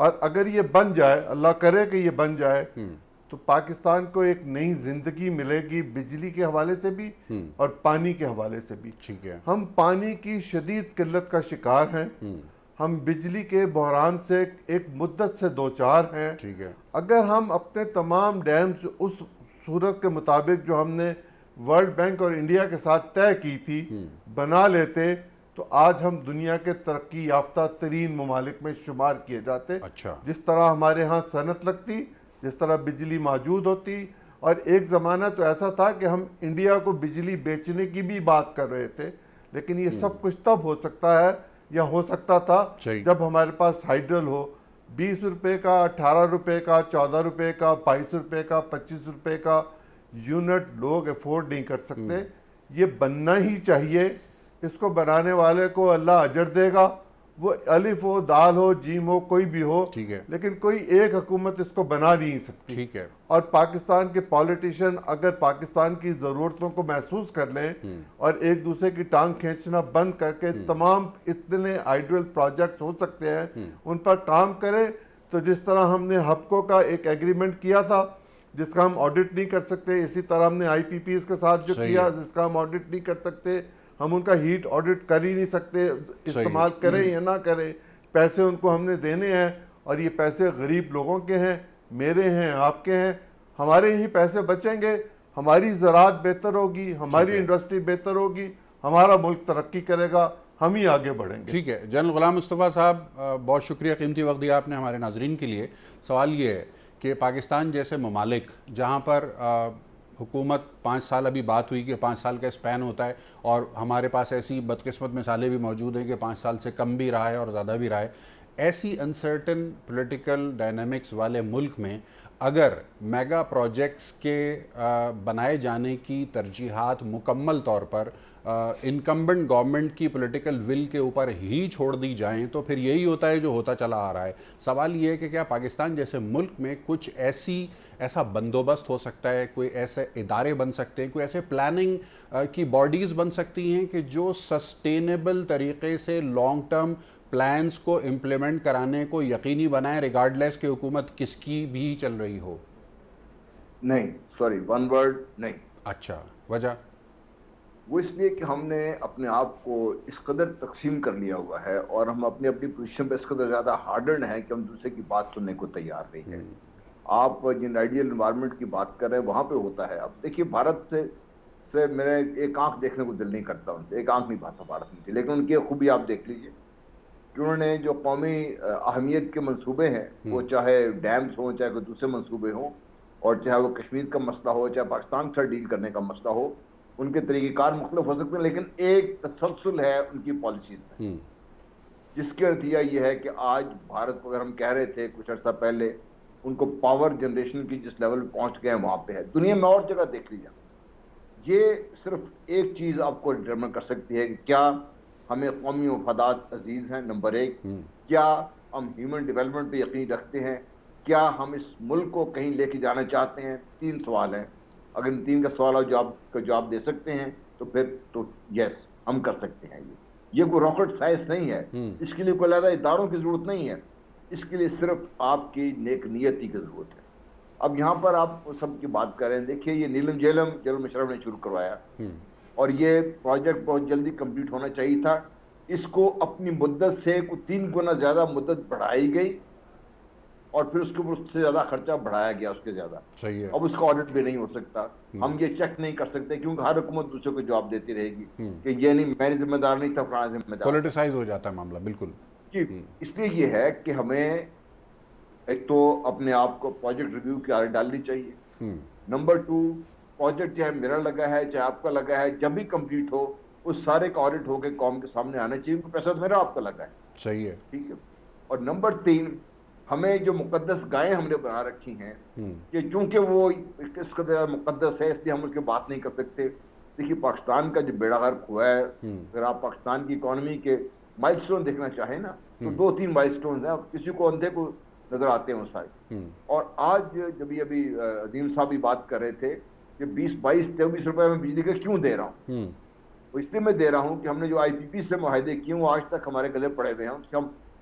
اور اگر یہ بن جائے, اللہ کرے کہ یہ بن جائے, تو پاکستان کو ایک نئی زندگی ملے گی بجلی کے حوالے سے بھی اور پانی کے حوالے سے بھی. ٹھیک ہے. ہم پانی کی شدید قلت کا شکار ہیں, ہم بجلی کے بحران سے ایک مدت سے دوچار ہیں. ٹھیک ہے. اگر ہم اپنے تمام ڈیمز اس صورت کے مطابق جو ہم نے ورلڈ بینک اور انڈیا کے ساتھ طے کی تھی بنا لیتے, تو آج ہم دنیا کے ترقی یافتہ ترین ممالک میں شمار کیے جاتے. اچھا. جس طرح ہمارے ہاں صنعت لگتی, جس طرح بجلی موجود ہوتی. اور ایک زمانہ تو ایسا تھا کہ ہم انڈیا کو بجلی بیچنے کی بھی بات کر رہے تھے, لیکن یہ سب کچھ تب ہو سکتا ہے یا ہو سکتا تھا جب ہمارے پاس ہائیڈرل ہو. 20 روپے کا, 18 روپے کا, 14 روپے کا, 22 روپے کا, 25 روپے کا یونٹ لوگ افورڈ نہیں کر سکتے. یہ بننا ہی چاہیے. اس کو بنانے والے کو اللہ اجر دے گا, وہ الف ہو, دال ہو, جیم ہو, کوئی بھی ہو, لیکن کوئی ایک حکومت اس کو بنا نہیں سکتی. ٹھیک ہے. اور پاکستان کے پالیٹیشین اگر پاکستان کی ضرورتوں کو محسوس کر لیں اور ایک دوسرے کی ٹانگ کھینچنا بند کر کے تمام اتنے آئیڈیل پروجیکٹس ہو سکتے ہیں ان پر کام کریں, تو جس طرح ہم نے ہپکو کا ایک ایگریمنٹ کیا تھا جس کا ہم آڈٹ نہیں کر سکتے, اسی طرح ہم نے آئی پی پیز کے ساتھ جو کیا جس کا ہم آڈٹ نہیں کر سکتے, ہم ان کا ہیٹ آڈٹ کر ہی نہیں سکتے, استعمال کریں یا نہ کریں, پیسے ان کو ہم نے دینے ہیں اور یہ پیسے غریب لوگوں کے ہیں, میرے ہیں, آپ کے ہیں. ہمارے ہی پیسے بچیں گے, ہماری زراعت بہتر ہوگی, ہماری انڈسٹری بہتر ہوگی, ہمارا ملک ترقی کرے گا, ہم ہی آگے بڑھیں گے. ٹھیک ہے. جنرل غلام مصطفیٰ صاحب, بہت شکریہ, قیمتی وقت دیا آپ نے ہمارے ناظرین کے لیے. سوال یہ ہے کہ پاکستان جیسے ممالک جہاں پر حکومت 5 سال, ابھی بات ہوئی کہ 5 سال کا اسپین ہوتا ہے, اور ہمارے پاس ایسی بدقسمت مثالیں بھی موجود ہیں کہ 5 سال سے کم بھی رہا ہے اور زیادہ بھی رہا ہے. ایسی انسرٹن پولیٹیکل ڈائنامکس والے ملک میں اگر میگا پروجیکٹس کے بنائے جانے کی ترجیحات مکمل طور پر انکمبنٹ گورنمنٹ کی پولیٹیکل ول کے اوپر ہی چھوڑ دی جائیں تو پھر یہی ہوتا ہے جو ہوتا چلا آ رہا ہے. سوال یہ ہے کہ کیا پاکستان جیسے ملک میں کچھ ایسا بندوبست ہو سکتا ہے, کوئی ایسے ادارے بن سکتے ہیں, کوئی ایسے پلاننگ کی باڈیز بن سکتی ہیں کہ جو سسٹینیبل طریقے سے لانگ ٹرم پلانز کو امپلیمنٹ کرانے کو یقینی بنائیں ریگارڈلیس کہ حکومت کس کی بھی چل رہی ہو؟ نہیں, سوری, ون ورڈ نہیں. اچھا, وجہ؟ وہ اس لیے کہ ہم نے اپنے آپ کو اس قدر تقسیم کر لیا ہوا ہے اور ہم اپنی پوزیشن پہ اس قدر زیادہ ہارڈنڈ ہیں کہ ہم دوسرے کی بات سننے کو تیار نہیں ہیں. آپ جن آئیڈیل انوائرمنٹ کی بات کر رہے ہیں وہاں پہ ہوتا ہے. اب دیکھیے, بھارت سے میرے ایک آنکھ دیکھنے کو دل نہیں کرتا, ان سے ایک آنکھ نہیں پاتا بھارت میں, لیکن ان کی خوبی آپ دیکھ لیجئے کہ انہوں نے جو قومی اہمیت کے منصوبے ہیں, وہ چاہے ڈیمز ہوں, چاہے کوئی دوسرے منصوبے ہوں, اور چاہے وہ کشمیر کا مسئلہ ہو, چاہے پاکستان سے ڈیل کرنے کا مسئلہ ہو, ان کے طریقہ کار مختلف ہو سکتے ہیں, لیکن ایک تسلسل ہے ان کی پالیسیز میں, جس کے نتیجہ یہ ہے کہ آج بھارت کو, اگر ہم کہہ رہے تھے کچھ عرصہ پہلے, ان کو پاور جنریشن کی جس لیول پہ پہنچ گئے ہیں وہاں پہ ہے. دنیا میں اور جگہ دیکھ لیجیے, یہ صرف ایک چیز آپ کو ڈٹرمن کر سکتی ہے کہ کیا ہمیں قومی مفادات عزیز ہیں, نمبر 1, کیا ہم ہیومن ڈیولپمنٹ پہ یقین رکھتے ہیں, کیا ہم اس ملک کو کہیں لے کے جانا چاہتے ہیں. 3 سوال ہیں. اگر ان 3 کا سوال کا جواب دے سکتے ہیں تو پھر تو یس, ہم کر سکتے ہیں. یہ کوئی راکٹ سائنس نہیں ہے, اس کے لیے کوئی علیحدہ اداروں کی ضرورت نہیں ہے, اس کے لیے صرف آپ کی نیک نیتی کی ضرورت ہے. اب یہاں پر آپ سب کی بات کر رہے ہیں, دیکھیے یہ نیلم جیلم جنرل مشرف نے شروع کروایا اور یہ پروجیکٹ بہت جلدی کمپلیٹ ہونا چاہیے تھا. اس کو اپنی مدت سے 3 گنا زیادہ مدت بڑھائی گئی اور پھر اس کے اوپر اس سے زیادہ خرچہ بڑھایا گیا, اس کے زیادہ. صحیح ہے. اب اس کا آڈٹ بھی نہیں ہو سکتا, ہم یہ چیک نہیں کر سکتے کیونکہ ہر حکومت دوسرے کو جواب دیتی رہے گی کہ یہ نہیں, میں ذمہ دار نہیں تھا, فلانا ذمہ دار. پولیٹیسائز ہو جاتا ہے معاملہ. بالکل جی. اس لیے یہ ہے کہ ہمیں ایک تو اپنے آپ کو پروجیکٹ ریویو کی عادت ڈالنی چاہیے. نمبر 2, پروجیکٹ چاہے میرا لگا ہے چاہے آپ کا لگا ہے, جب بھی کمپلیٹ ہو اس سارے کا آڈٹ ہو کے قوم کے سامنے آنا چاہیے, کیونکہ پیسہ تو میرا آپ کا لگا ہے. صحیح ہے. ٹھیک ہے. اور نمبر 3, ہمیں جو مقدس گائیں ہم نے بنا رکھی ہیں کہ چونکہ وہ اس قدر مقدس ہے اس لیے ہم اس کی بات نہیں کر سکتے. دیکھیے, پاکستان کا جو بیڑا غرق ہوا ہے, اگر آپ پاکستان کی اکانومی کے مائل سٹون دیکھنا چاہیں نا تو 2-3 مائل سٹونز ہیں, کسی کو اندھے کو نظر آتے ہیں وہ سارے. اور آج جب ابھی عظیم صاحب بھی بات کر رہے تھے کہ 20-22-23 روپے میں بجلی کا کیوں دے رہا ہوں, تو اس لیے میں دے رہا ہوں کہ ہم نے جو آئی پی پی سے معاہدے کیے وہ آج تک ہمارے گلے پڑے ہوئے ہیں, ہم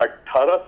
18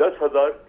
10,000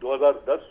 2010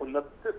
29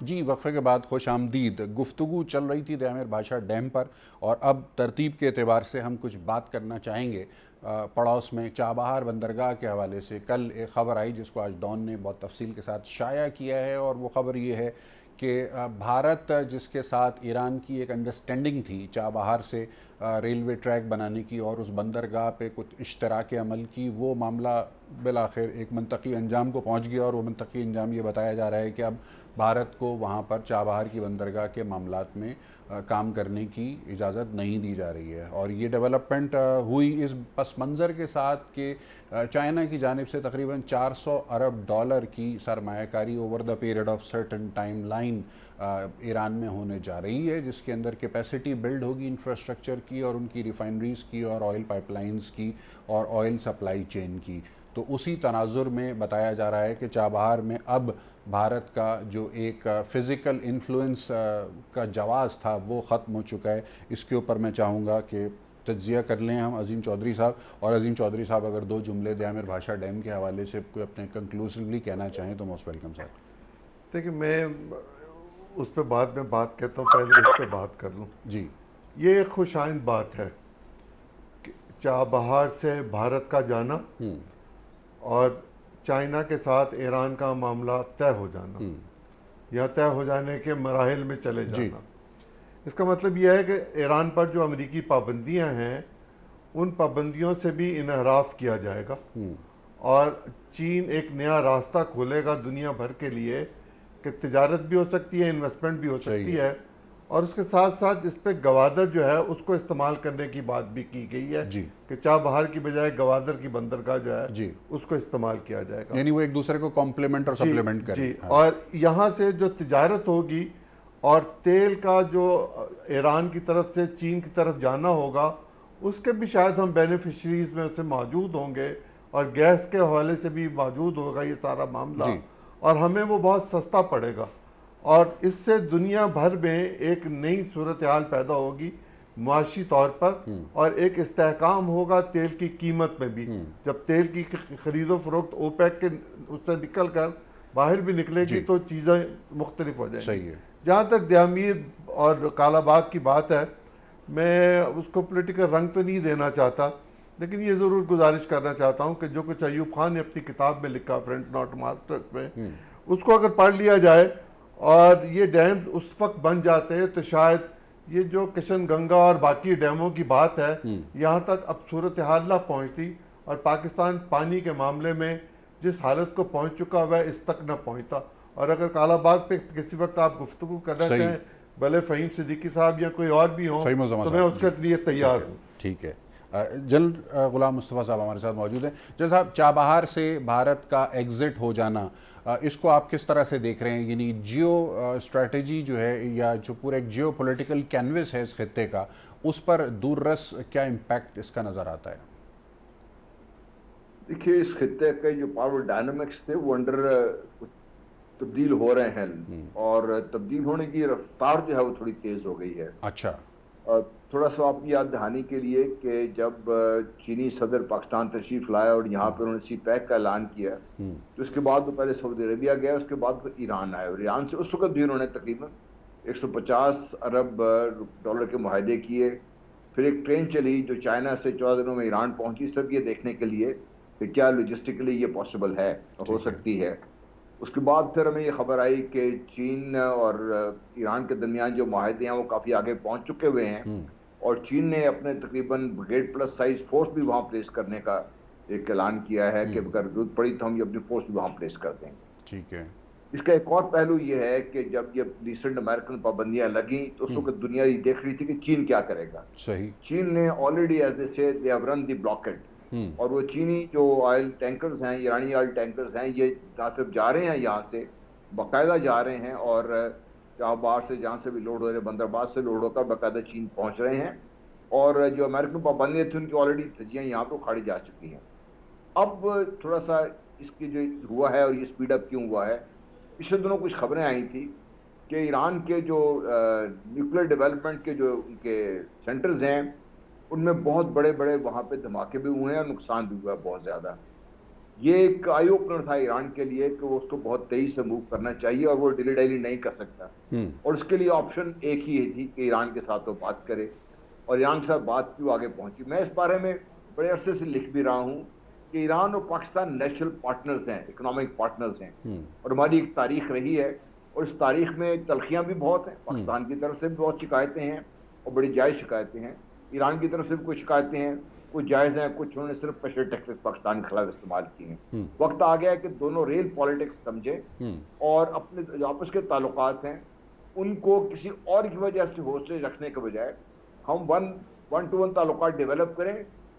جی وقفے کے بعد خوش آمدید. گفتگو چل رہی تھی دیامر بھاشا ڈیم پر اور اب ترتیب کے اعتبار سے ہم کچھ بات کرنا چاہیں گے پڑوس میں چابہار بندرگاہ کے حوالے سے. کل ایک خبر آئی جس کو آج ڈان نے بہت تفصیل کے ساتھ شائع کیا ہے اور وہ خبر یہ ہے کہ بھارت جس کے ساتھ ایران کی ایک انڈرسٹینڈنگ تھی چابہار سے ریلوے ٹریک بنانے کی اور اس بندرگاہ پہ کچھ اشتراک عمل کی، وہ معاملہ بالآخر ایک منطقی انجام کو پہنچ گیا اور وہ منطقی انجام یہ بتایا جا رہا ہے کہ اب بھارت کو وہاں پر چابہار کی بندرگاہ کے معاملات میں کام کرنے کی اجازت نہیں دی جا رہی ہے. اور یہ ڈیولپمنٹ ہوئی اس پس منظر کے ساتھ کہ چائنا کی جانب سے تقریباً $400 ارب کی سرمایہ کاری over the period of certain time line Iran میں ہونے جا رہی ہے، جس کے اندر کیپیسٹی بلڈ ہوگی انفراسٹرکچر کی اور ان کی ریفائنریز کی اور آئل پائپ لائنز کی اور آئل سپلائی چین کی. تو اسی تناظر میں بتایا جا رہا ہے کہ چابہار میں اب بھارت کا جو ایک فزیکل انفلوئنس کا جواز تھا وہ ختم ہو چکا ہے. اس کے اوپر میں چاہوں گا کہ تجزیہ کر لیں ہم عظیم چودھری صاحب. اور عظیم چودھری صاحب اگر 2 جملے دیامر بھاشا ڈیم کے حوالے سے کوئی اپنے کنکلوسیولی کہنا چاہیں تو موسٹ ویلکم صاحب. دیکھیں میں اس پہ بعد میں بات کہتا ہوں، پہلے اس پہ بات کر لوں. جی یہ ایک خوش آئند بات ہے کہ چابہار سے بھارت کا جانا اور چائنا کے ساتھ ایران کا معاملہ طے ہو جانا یا طے ہو جانے کے مراحل میں چلے جانا. اس کا مطلب یہ ہے کہ ایران پر جو امریکی پابندیاں ہیں ان پابندیوں سے بھی انحراف کیا جائے گا اور چین ایک نیا راستہ کھولے گا دنیا بھر کے لیے کہ تجارت بھی ہو سکتی ہے، انویسٹمنٹ بھی ہو سکتی ہے. اور اس کے ساتھ ساتھ اس پہ گوادر جو ہے اس کو استعمال کرنے کی بات بھی کی گئی ہے کہ چابہار کی بجائے گوادر کی بندرگاہ جو ہے اس کو استعمال کیا جائے گا، یعنی وہ ایک دوسرے کو کمپلیمنٹ اور سپلیمنٹ کریں. اور یہاں سے جو تجارت ہوگی اور تیل کا جو ایران کی طرف سے چین کی طرف جانا ہوگا اس کے بھی شاید ہم بینیفیشریز میں سے موجود ہوں گے اور گیس کے حوالے سے بھی موجود ہوگا یہ سارا معاملہ اور ہمیں وہ بہت سستا پڑے گا. اور اس سے دنیا بھر میں ایک نئی صورتحال پیدا ہوگی معاشی طور پر اور ایک استحکام ہوگا تیل کی قیمت میں بھی. جب تیل کی خرید و فروخت اوپیک کے اس سے نکل کر باہر بھی نکلے گی تو چیزیں مختلف ہو جائیں گی. جہاں تک دیامیر اور کالا باغ کی بات ہے، میں اس کو پولیٹیکل رنگ تو نہیں دینا چاہتا، لیکن یہ ضرور گزارش کرنا چاہتا ہوں کہ جو کچھ ایوب خان نے اپنی کتاب میں لکھا فرینڈز ناٹ ماسٹرز میں، اس کو اگر پڑھ لیا جائے اور یہ ڈیم اس وقت بن جاتے ہیں تو شاید یہ جو کشن گنگا اور باقی ڈیموں کی بات ہے یہاں تک اب صورتحال نہ پہنچتی اور پاکستان پانی کے معاملے میں جس حالت کو پہنچ چکا ہوا ہے اس تک نہ پہنچتا. اور اگر کالا باغ پہ کسی وقت آپ گفتگو کرنا چاہیں بھلے فہیم صدیقی صاحب یا کوئی اور بھی ہوں تو میں اس کے لیے تیار ہوں. ٹھیک ہے. جنرل غلام مصطفیٰ صاحب ہمارے ساتھ موجود ہیں. جنرل صاحب چابہار سے بھارت کا ایگزٹ ہو جانا اس کو آپ کس طرح سے دیکھ رہے ہیں؟ یعنی جیو اسٹریٹجی جو ہے یا جو پورا ایک جیو پولیٹیکل کینوس ہے اس خطے کا، اس پر دور رس کیا امپیکٹ اس کا نظر آتا ہے؟ دیکھیے اس خطے کے جو پاور ڈائنامکس تھے وہ انڈر تبدیل ہو رہے ہیں اور تبدیل ہونے کی رفتار جو ہے وہ تھوڑی تیز ہو گئی ہے. اچھا. تھوڑا سا آپ کی یاد دہانی کے لیے کہ جب چینی صدر پاکستان تشریف لایا اور یہاں پہ انہوں نے سی پیک کا اعلان کیا تو اس کے بعد وہ پہلے سعودی عربیہ گیا، اس کے بعد وہ ایران آئے اور ایران سے اس وقت بھی انہوں نے تقریباً $150 ارب کے معاہدے کیے. پھر ایک ٹرین چلی جو چائنا سے 14 دنوں میں ایران پہنچی، سب یہ دیکھنے کے لیے کہ کیا لاجسٹکلی یہ پاسبل ہے، ہو سکتی ہے. اس کے بعد پھر ہمیں یہ خبر آئی کہ چین اور ایران کے درمیان جو معاہدے ہیں وہ کافی آگے پہنچ چکے ہوئے ہیں اور چین نے اپنے تقریباً بریگیڈ پلس سائز فورس بھی وہاں پلیس کرنے کا ایک اعلان کیا ہے کہ اگر ضرورت پڑی تو ہم یہ اپنی فورس بھی وہاں پلیس کر دیں گے. ٹھیک ہے. اس کا ایک اور پہلو یہ ہے کہ جب یہ ریسنٹ امریکن پابندیاں لگیں تو اس وقت دنیا یہ دیکھ رہی تھی کہ چین کیا کرے گا. صحیح. چین نے آلریڈی ایز دے سے they have run the blocked اور وہ چینی جو آئل ٹینکرز ہیں، ایرانی آئل ٹینکرز ہیں، یہ نہ صرف جا رہے ہیں یہاں سے باقاعدہ جا رہے ہیں اور چابہار سے جہاں سے بھی لوڈ ہو رہے بندرباس سے لوڈ ہو کر باقاعدہ چین پہنچ رہے ہیں اور جو امریکن پابندیاں تھیں ان کی آلریڈی دھجیاں یہاں پہ اکھاڑی جا چکی ہیں. اب تھوڑا سا اس کی جو ہوا ہے اور یہ سپیڈ اپ کیوں ہوا ہے، پچھلے دنوں کچھ خبریں آئی تھی کہ ایران کے جو نیوکلیر ڈیولپمنٹ کے جو ان کے سینٹرز ہیں ان میں بہت بڑے بڑے وہاں پہ دھماکے بھی ہوئے ہیں اور نقصان بھی ہوا ہے بہت زیادہ. یہ ایک آئی اوپنر تھا ایران کے لیے کہ وہ اس کو بہت تیزی سے موو کرنا چاہیے اور وہ ڈیلی ڈیلی نہیں کر سکتا, اور اس کے لیے آپشن ایک ہی تھی کہ ایران کے ساتھ وہ بات کرے, اور ایران کے ساتھ بات کیوں آگے پہنچی. میں اس بارے میں بڑے عرصے سے لکھ بھی رہا ہوں کہ ایران اور پاکستان نیچرل پارٹنرز ہیں, اکنامک پارٹنرز ہیں, اور ہماری ایک تاریخ رہی ہے, اور اس تاریخ میں تلخیاں بھی بہت ہیں. پاکستان کی طرف سے بھی بہت شکایتیں ہیں اور بڑی جائز شکایتیں ہیں, ایران کی طرف سے بھی کچھ شکایتیں ہیں, کچھ جائز ہیں, کچھ انہوں نے صرف پریشر ٹیکٹکس پاکستان کے خلاف استعمال کیے ہیں. وقت آ گیا ہے کہ دونوں ریل پالیٹکس سمجھے اور اپنے جو آپس کے تعلقات ہیں ان کو کسی اور کی وجہ سے ہوسٹیج رکھنے کے بجائے ہم ون ٹو ون تعلقات ڈیولپ کریں,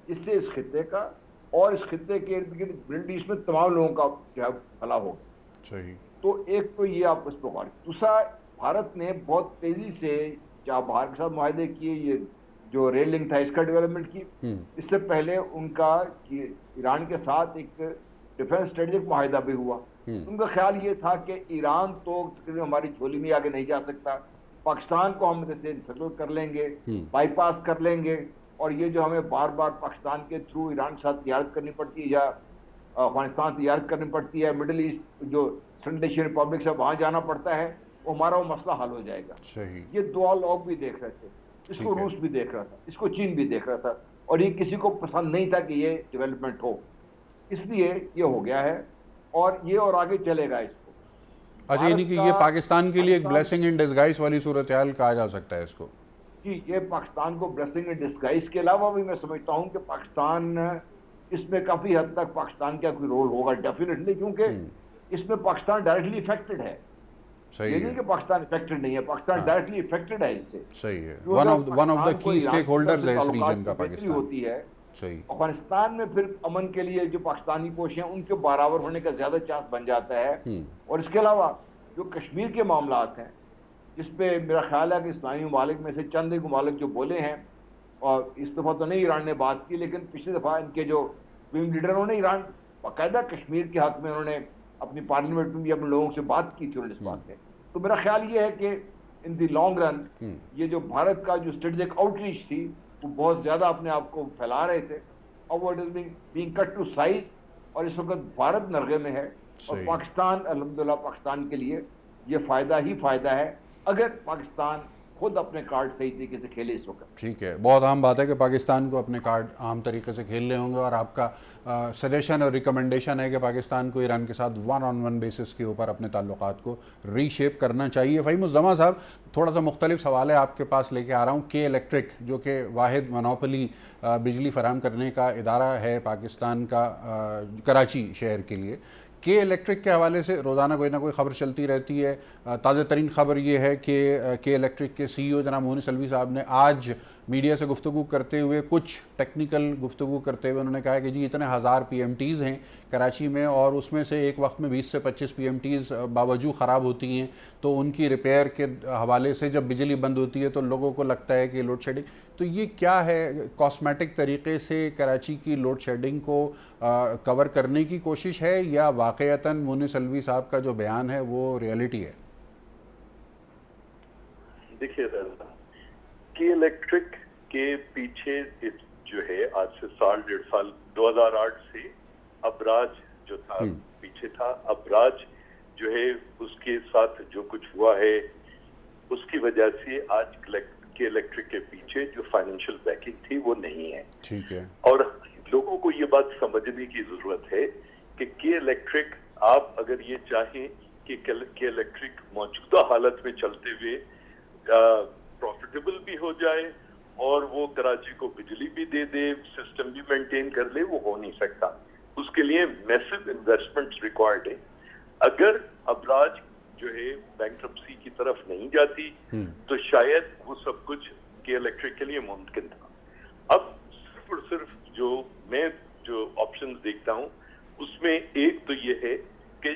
جس سے اس خطے کا اور اس خطے کے ارد گرد مڈل ایسٹ میں تمام لوگوں کا جو ہے فلاح ہوگا. صحیح. تو ایک تو یہ آپ اس پر غور. دوسرا, بھارت نے بہت تیزی سے چاہے باہر کے ساتھ معاہدے کیے, یہ جو ریل لنک تھا اس کا ڈیولپمنٹ کی, اس سے پہلے ان کا ایران کے ساتھ ایک ڈیفنس اسٹریٹجک معاہدہ بھی ہوا. ان کا خیال یہ تھا کہ ایران تو ہماری جھولی میں آگے نہیں جا سکتا, پاکستان کو ہم جیسے سیٹل کر لیں گے, بائی پاس کر لیں گے, اور یہ جو ہمیں بار بار پاکستان کے تھرو ایران کے ساتھ تجارت کرنی پڑتی ہے یا افغانستان تجارت کرنی پڑتی ہے, مڈل ایسٹ جو سنٹرل ایشین ریپبلک سے وہاں جانا پڑتا ہے, ہمارا وہ مسئلہ حل ہو جائے گا. یہ دو لوگ بھی دیکھ رہے تھے, اس کو روس بھی دیکھ رہا تھا, اس کو چین بھی دیکھ رہا تھا, اور یہ کسی کو پسند نہیں تھا کہ یہ ڈیولپمنٹ ہو. اس لیے یہ ہو گیا ہے اور یہ اور آگے چلے گا. اس کو اچھا, یعنی کہ یہ پاکستان کے لیے ایک بلیسنگ ان ڈسگائز والی صورتحال کہا جا سکتا ہے اس کو. جی, یہ پاکستان کو بلیسنگ ان ڈسگائز کے علاوہ بھی میں سمجھتا ہوں کہ پاکستان اس میں کافی حد تک پاکستان کا کوئی رول ہوگا ڈیفینیٹلی, کیونکہ اس میں پاکستان ڈائریکٹلی افیکٹڈ ہے. یہ نہیں کہ پاکستان افیکٹڈ نہیں ہے, پاکستان ڈائریکٹلی افیکٹڈ ہے اس سے. صحیح ہے, ون آف دی کی اسٹیک ہولڈرز ہے اس ریجن کا پاکستان ہوتی ہے. صحیح. افغانستان میں پھر امن کے لیے جو پاکستانی کوششیں ان کے برابر ہونے کا زیادہ چانس بن جاتا ہے. اور اس کے علاوہ جو کشمیر کے معاملات ہیں جس پہ میرا خیال ہے کہ اسلامی ممالک میں سے چند ایک ممالک جو بولے ہیں, اور اس دفعہ تو نہیں ایران نے بات کی, لیکن پچھلی دفعہ ان کے جو ونگ لیڈروں نے ایران باقاعدہ کشمیر کے حق میں انہوں نے اپنی پارلیمنٹ میں بھی اپنے لوگوں سے بات کی تھی انہوں نے اس بات پہ. تو میرا خیال یہ ہے کہ ان دی لانگ رن یہ جو بھارت کا جو اسٹریٹجک آؤٹ ریچ تھی وہ بہت زیادہ اپنے آپ کو پھیلا رہے تھے, اور وہ بینگ کٹ ٹو سائز, اور اس وقت بھارت نرغے میں ہے, اور پاکستان الحمدللہ پاکستان کے لیے یہ فائدہ ہی فائدہ ہے اگر پاکستان خود اپنے کارڈ صحیح طریقے سے کھیلے اس وقت. ٹھیک ہے, بہت عام بات ہے کہ پاکستان کو اپنے کارڈ عام طریقے سے کھیلنے ہوں گے, اور آپ کا سجیشن اور ریکمنڈیشن ہے کہ پاکستان کو ایران کے ساتھ ون آن ون بیسس کے اوپر اپنے تعلقات کو ری شیپ کرنا چاہیے. فہیم الزماں صاحب, تھوڑا سا مختلف سوال ہے آپ کے پاس لے کے آ رہا ہوں. کے الیکٹرک جو کہ واحد مونوپلی بجلی فراہم کرنے کا ادارہ ہے پاکستان کا کراچی شہر کے لیے, کے الیکٹرک کے حوالے سے روزانہ کوئی نہ کوئی خبر چلتی رہتی ہے. تازہ ترین خبر یہ ہے کہ کے الیکٹرک کے سی ای او جناب مونس الوی صاحب نے آج میڈیا سے گفتگو کرتے ہوئے, کچھ ٹیکنیکل گفتگو کرتے ہوئے انہوں نے کہا کہ جی اتنے 1000 پی ایم ٹیز ہیں کراچی میں, اور اس میں سے ایک وقت میں 20 سے 25 پی ایم ٹیز باوجود خراب ہوتی ہیں, تو ان کی ریپیئر کے حوالے سے جب بجلی بند ہوتی ہے تو لوگوں کو لگتا ہے کہ لوڈ شیڈنگ. تو یہ کیا ہے, کاسمیٹک طریقے سے کراچی کی لوڈ شیڈنگ کو کور کرنے کی کوشش ہے, یا واقعتاً مونس الوی صاحب کا جو بیان ہے وہ ریئلٹی ہے؟ دیکھیے, کے الیکٹرک کے پیچھے جو ہے آج سے سال 1.5 سال 2008 سے ابراج جو تھا پیچھے تھا. ابراج جو ہے اس کے ساتھ جو کچھ ہوا ہے اس کی وجہ سے آج کے الیکٹرک کے پیچھے جو فائنینشیل بیکنگ تھی وہ نہیں ہے. ٹھیک ہے, اور لوگوں کو یہ بات سمجھنے کی ضرورت ہے کہ کے الیکٹرک, آپ اگر یہ چاہیں کہ کے الیکٹرک موجودہ حالت میں چلتے ہوئے پروفیٹیبل بھی ہو جائے اور وہ کراچی کو بجلی بھی دے دے, سسٹم بھی مینٹین کر لے, وہ ہو نہیں سکتا. اس کے لیے میسو انویسٹمنٹ ریکوائرڈ ہے. اگر ابراج جو ہے بینکرپسی کی طرف نہیں جاتی تو شاید وہ سب کچھ کے الیکٹرک کے لیے ممکن تھا. اب صرف اور صرف جو میں جو آپشنز دیکھتا ہوں اس میں ایک تو یہ ہے کہ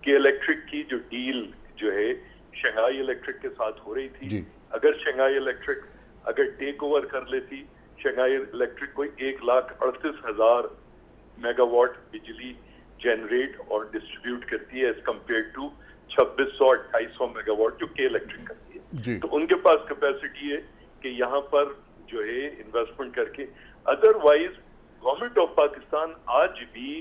کے الیکٹرک کی جو ڈیل جو ہے شنگھائی الیکٹرک کے ساتھ ہو رہی تھی, اگر شنگھائی الیکٹرک اگر ٹیک اوور کر لیتی, شنگھائی الیکٹرک کوئی 1,38,000 میگا واٹ بجلی جنریٹ اور ڈسٹریبیوٹ کرتی ہے as compared to 2600-2800 megawatt جو کے الیکٹرک کرتی ہے. تو ان کے پاس کیپیسٹی ہے کہ یہاں پر جو ہے انویسٹمنٹ کر کے. Other wise government of Pakistan آج بھی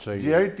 JIT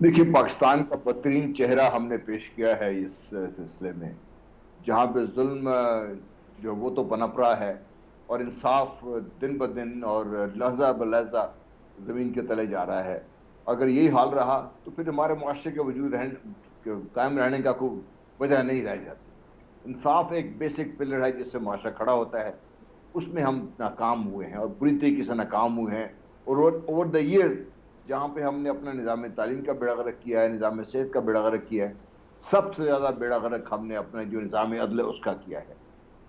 دیکھیے پاکستان کا بدترین چہرہ ہم نے پیش کیا ہے اس سلسلے میں، جہاں پہ ظلم جو وہ تو پنپ رہا ہے اور انصاف دن بدن اور لحظہ بلحظہ زمین کے تلے جا رہا ہے. اگر یہی حال رہا تو پھر ہمارے معاشرے کے وجود قائم رہنے کا کوئی وجہ نہیں رہ جاتی. انصاف ایک بیسک پلر ہے جس سے معاشرہ کھڑا ہوتا ہے، اس میں ہم ناکام ہوئے ہیں اور بری طریقے سے ناکام ہوئے ہیں. اور اوور دا ایئرز جہاں پہ ہم نے اپنا نظام تعلیم کا بیڑا غرق کیا ہے، نظام صحت کا بیڑا غرق کیا ہے، سب سے زیادہ بیڑا غرق ہم نے اپنا جو نظام عدل ہے اس کا کیا ہے.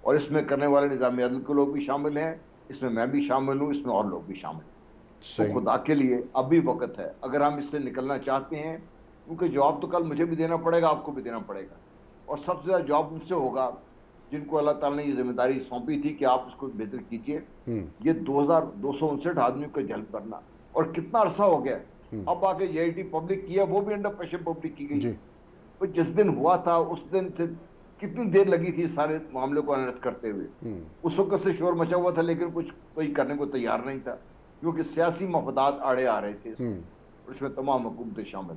اور اس میں کرنے والے نظام عدل کے لوگ بھی شامل ہیں، اس میں بھی شامل ہوں، اس میں اور لوگ بھی شامل ہیں. تو خدا کے لیے اب بھی وقت ہے اگر ہم اس سے نکلنا چاہتے ہیں، کیونکہ جواب تو کل مجھے بھی دینا پڑے گا، آپ کو بھی دینا پڑے گا، اور سب سے زیادہ جواب ان سے ہوگا جن کو اللہ تعالیٰ نے یہ ذمہ داری سونپی تھی کہ آپ اس کو بہتر کیجیے. یہ 2259 آدمیوں کو جلب کرنا، اور کتنا عرصہ ہو گیا اب آ کے JIT پبلک کیا، وہ بھی انڈر پریشر پبلک کی گئی. جس دن ہوا تھا اس دن سے کتنی دیر لگی تھی سارے معاملے کو انرت کرتے ہوئے. اس وقت سے شور مچا ہوا تھا لیکن کچھ کوئی کرنے کو تیار نہیں تھا، کیونکہ سیاسی مفادات آڑے آ رہے تھے. اس میں تمام حکومتیں شامل،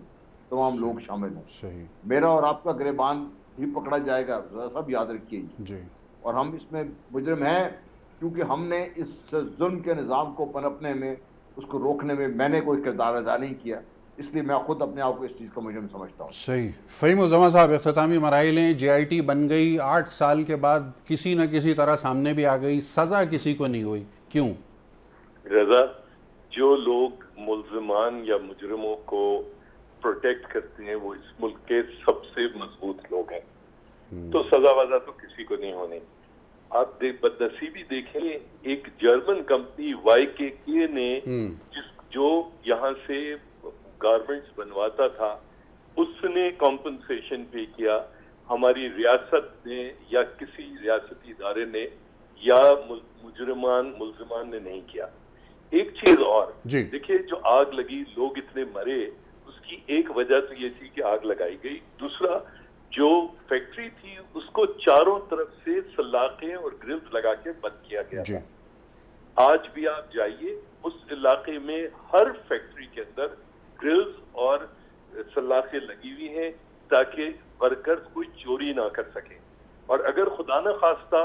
تمام لوگ شامل ہیں. میرا اور آپ کا گریبان ہی پکڑا جائے گا، سب یاد رکھیے جی. اور ہم اس میں مجرم ہیں کیونکہ ہم نے اس ظلم کے نظام کو پنپنے میں، اس کو روکنے میں میں نے کوئی کردار ادا نہیں کیا، اس لیے میں خود اپنے آپ کو اس چیز کا مجرم سمجھتا ہوں. صحیح. فہیم الزماں صاحب، اختتامی مراحل ہیں. JIT بن گئی، 8 سال کے بعد کسی نہ کسی طرح سامنے بھی آ گئی، سزا کسی کو نہیں ہوئی، کیوں؟ رضا، جو لوگ ملزمان یا مجرموں کو پروٹیکٹ کرتے ہیں وہ اس ملک کے سب سے مضبوط لوگ ہیں، تو سزا وزا تو کسی کو نہیں ہونی. آپ بدنصیبی دیکھیں، ایک جرمن کمپنی YKK نے جو یہاں سے گارمنٹس بنواتا تھا، اس نے کمپنسیشن پے کیا. ہماری ریاست نے یا کسی ریاستی ادارے نے یا ملزمان نے نہیں کیا. ایک چیز اور دیکھیے، جو آگ لگی، لوگ اتنے مرے، اس کی ایک وجہ تو یہ تھی کہ آگ لگائی گئی. دوسرا، جو فیکٹری تھی اس کو چاروں طرف سے سلاخیں اور گرلز لگا کے بند کیا گیا تھا. آج بھی آپ جائیے اس علاقے میں ہر فیکٹری کے اندر گرلز اور سلاخیں لگی ہوئی ہیں تاکہ ورکرز کوئی چوری نہ کر سکیں. اور اگر خدا نہ خواستہ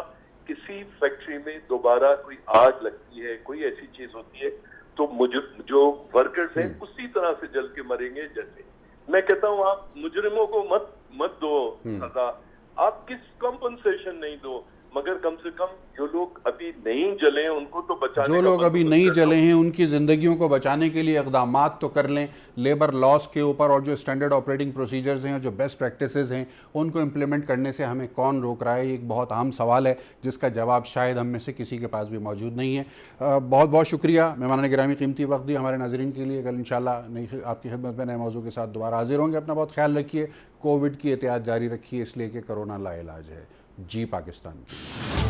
کسی فیکٹری میں دوبارہ کوئی آگ لگتی ہے، کوئی ایسی چیز ہوتی ہے، تو جو ورکرز ہیں اسی طرح سے جل کے مریں گے. جیسے میں کہتا ہوں، آپ مجرموں کو مت دو سزا، آپ کس کمپنسیشن نہیں دو، مگر کم سے کم جو لوگ ابھی نہیں جلے ہیں ان کو تو بچانے، جو لوگ ابھی نہیں جلے ہیں ان کی زندگیوں کو بچانے کے لیے اقدامات تو کر لیں. لیبر لاس کے اوپر اور جو اسٹینڈرڈ آپریٹنگ پروسیجرز ہیں اور جو بیسٹ پریکٹسز ہیں ان کو امپلیمنٹ کرنے سے ہمیں کون روک رہا ہے؟ یہ ایک بہت عام سوال ہے جس کا جواب شاید ہم میں سے کسی کے پاس بھی موجود نہیں ہے. بہت بہت شکریہ مہمان گرامی، قیمتی وقت دی ہمارے ناظرین کے لیے. کل انشاءاللہ آپ کی خدمت میں نئے موضوع کے ساتھ دوبارہ حاضر ہوں گے. اپنا بہت خیال رکھیے، کووڈ کی احتیاط جاری رکھیے، اس لیے کہ کرونا لا علاج ہے. جی پاکستان کی.